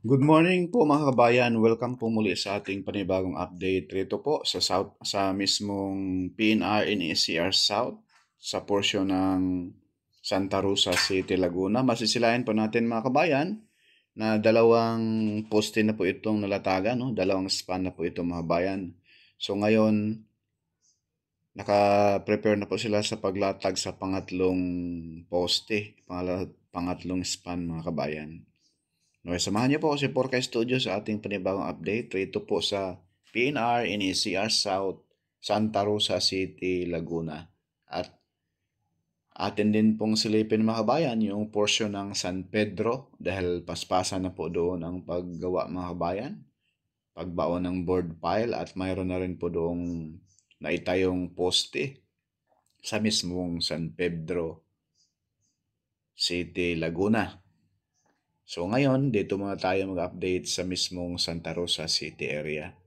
Good morning po mga kabayan. Welcome po muli sa ating panibagong update rito po sa mismong PNR NECR South sa porsyon ng Santa Rosa City, Laguna. Masisilayan po natin mga kabayan na dalawang poste na po itong nalatagan, no? Dalawang span na po ito mga kabayan. So ngayon, naka-prepare na po sila sa paglatag sa pangatlong poste, pangatlong span mga kabayan. Okay, samahan niyo po si Porca Studio sa ating panibagong update rito po sa PNR NECR South, Santa Rosa City, Laguna. At atin din pong silipin mga kabayan yung portion ng San Pedro dahil paspasan na po doon ang paggawa mga kabayan. Pagbaon ng board pile at mayroon na rin po doong naitayong poste sa mismong San Pedro City, Laguna. So ngayon, dito muna tayo mag-update sa mismong Santa Rosa City area.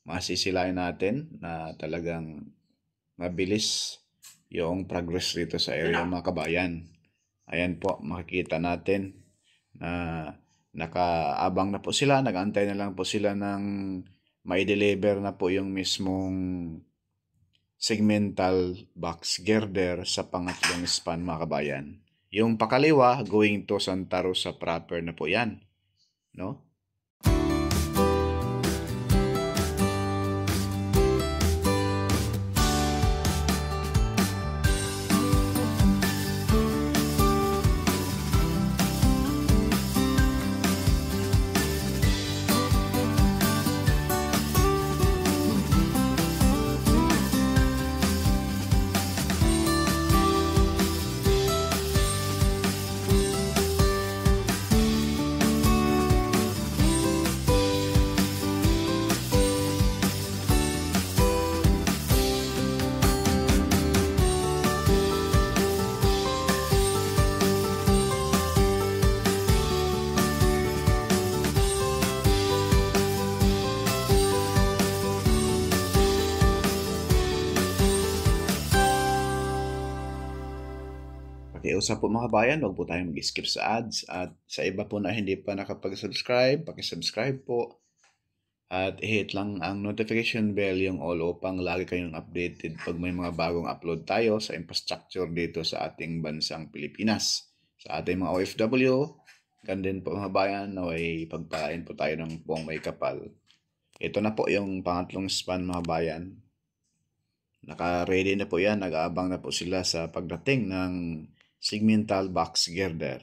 Masisilayan natin na talagang mabilis yung progress rito sa area mga kabayan. Ayan po, makikita natin na nakaabang na po sila, nag-antay na lang po sila ng mai-deliver na po yung mismong segmental box girder sa pangatlong span mga kabayan. Yung pakaliwa, going to Santa Rosa proper na po yan. No? Pakiusap po mga kabayan, huwag po tayong mag-skip sa ads. At sa iba po na hindi pa nakapag-subscribe, pakisubscribe po. At i-hit lang ang notification bell yung all upang lagi kayong updated pag may mga bagong upload tayo sa infrastructure dito sa ating bansang Pilipinas. Sa ating mga OFW, ganun po mga kabayan, naway pagpalain po tayo ng buong may kapal. Ito na po yung pangatlong span mga kabayan. Naka-ready na po yan, nag-aabang na po sila sa pagdating ng segmental box girder.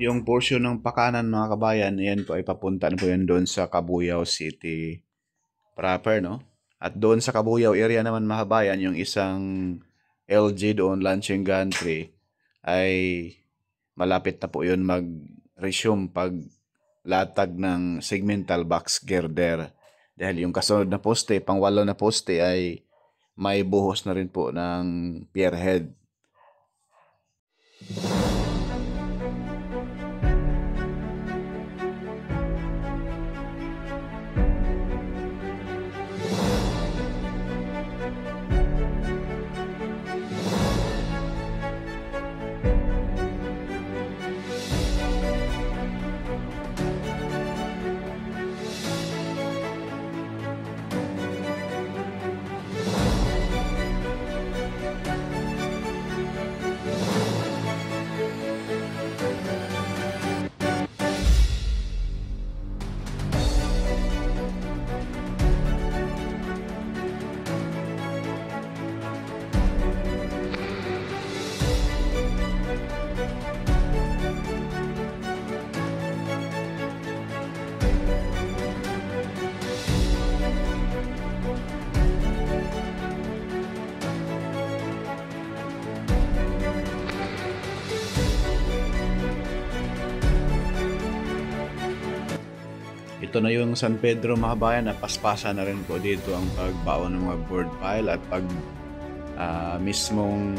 yung portion ng Pakanan mga kabayan, yan po ay papunta na po yan doon sa Cabuyao City proper, no? At doon sa Cabuyao area naman mga kabayan, yung isang LG doon, launching gantry, ay malapit na po yun mag-resume paglatag ng segmental box girder. Dahil yung kasunod na poste, pang-walo na poste ay may buhos na rin po ng pierhead. Ito na yung San Pedro mga kabayan, napaspasa na rin po dito ang pagbaon ng mga board pile at pag mismong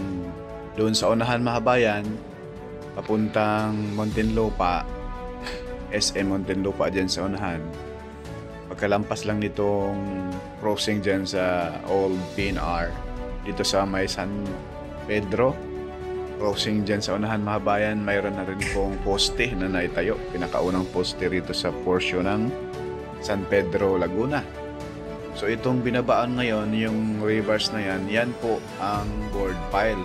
doon sa unahan mga kabayan, papuntang Muntinlupa, SM Muntinlupa dyan sa unahan. Pagkalampas lang nitong crossing dyan sa Old PNR, dito sa may San Pedro, crossing dyan sa unahan mga kabayan, mayroon na rin pong poste na naitayo. Pinakaunang poste rito sa portion ng San Pedro, Laguna. So itong binabaan ngayon, yung reverse na yan, yan po ang board pile.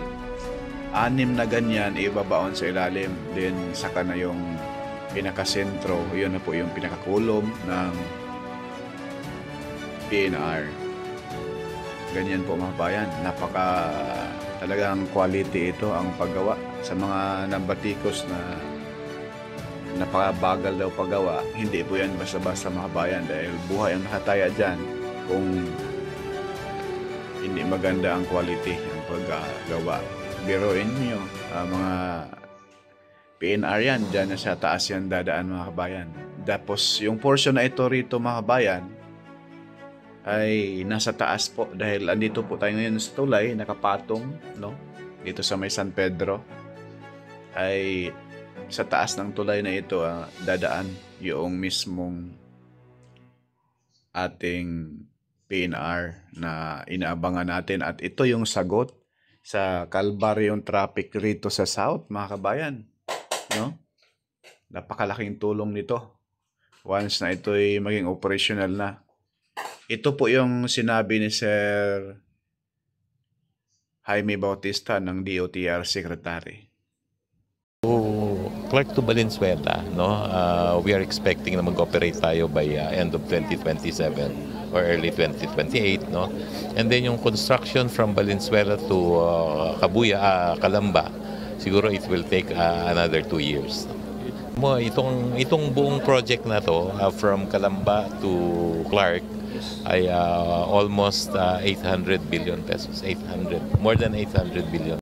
6 na ganyan, ibabaon sa ilalim. Then saka na yung pinakasentro, yun na po yung pinakakulom ng PNR. Ganyan po mga bayan. Napaka talagang quality ito ang paggawa. Sa mga nambatikos na napakabagal daw paggawa, hindi po yan basta-basta mga bayan dahil buhay ang nakataya dyan kung hindi maganda ang quality ng paggawa. Biruin nyo, mga PNR yan, dyan na sa taas yan dadaan mga kabayan. Tapos yung portion na ito rito mga kabayan ay nasa taas po dahil andito po tayo ngayon sa tulay, nakapatong, no? Dito sa may San Pedro ay sa taas ng tulay na ito dadaan yung mismong ating PNR na inaabangan natin at ito yung sagot sa kalbaryong traffic rito sa South mga kabayan, no? Napakalaking tulong nito once na ito ay maging operational na. Ito po yung sinabi ni Sir Jaime Bautista ng DOTR Secretary. Clark to Valenzuela, no? We are expecting na mag-operate tayo by end of 2027 or early 2028, no? And then yung construction from Valenzuela to Calamba, siguro it will take another 2 years. Itong buong project na to from Calamba to Clark ay almost 800 billion pesos, more than 800 billion.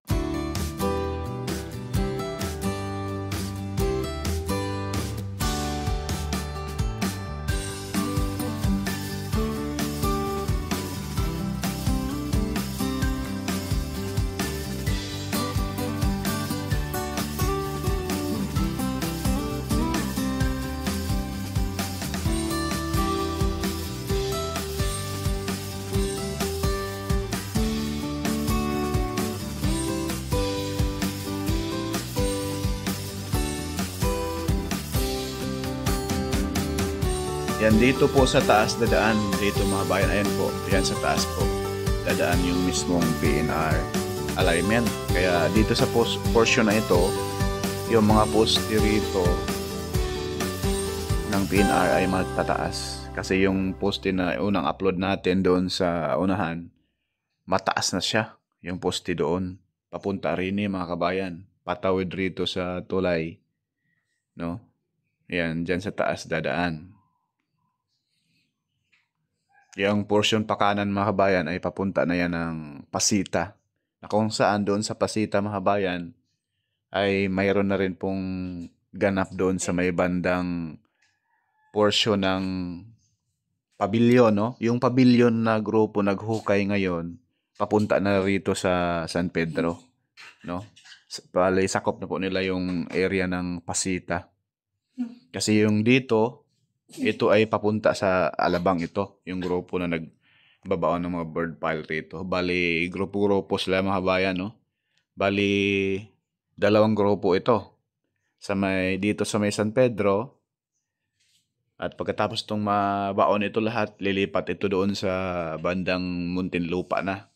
Yan dito po sa taas dadaan, dito mga bayan, ayan po, yan sa taas po, dadaan yung mismong PNR alignment. Kaya dito sa portion na ito, yung mga poste rito ng PNR ay matataas. Kasi yung poste na unang upload natin doon sa unahan, mataas na siya, yung poste doon. Papunta rin mga kabayan, patawid rito sa tulay no? Yan, dyan sa taas dadaan. Yung portion pa kanan mga kabayan ay papunta na yan ng Pasita. Na kung saan doon sa Pasita mga kabayan ay mayroon na rin pong ganap doon sa may bandang portion ng pabilyon, no? Yung pabilyon na grupo naghukay ngayon, papunta na rito sa San Pedro, no? Bale, sakop na po nila yung area ng Pasita. Kasi yung dito, ito ay papunta sa Alabang ito, yung grupo na nagbabaon ng mga bird pile rito. Bali, grupo-grupo sila mga bayan, no? Bali, dalawang grupo ito. Dito sa may San Pedro, at pagkatapos itong mabaon ito lahat, lilipat ito doon sa bandang Muntinlupa na.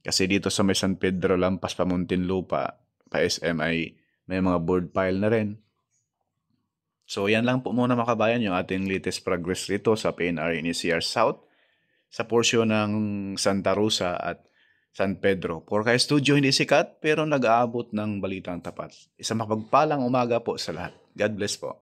Kasi dito sa may San Pedro, lampas pa Muntinlupa, pa SM ay may mga bird pile na rin. So yan lang po muna mga kabayan yung ating latest progress rito sa PNR NCR South sa porsyon ng Santa Rosa at San Pedro. Porkay Studio hindi sikat pero nag-aabot ng balitang tapat. Isang mapagpalang umaga po sa lahat. God bless po.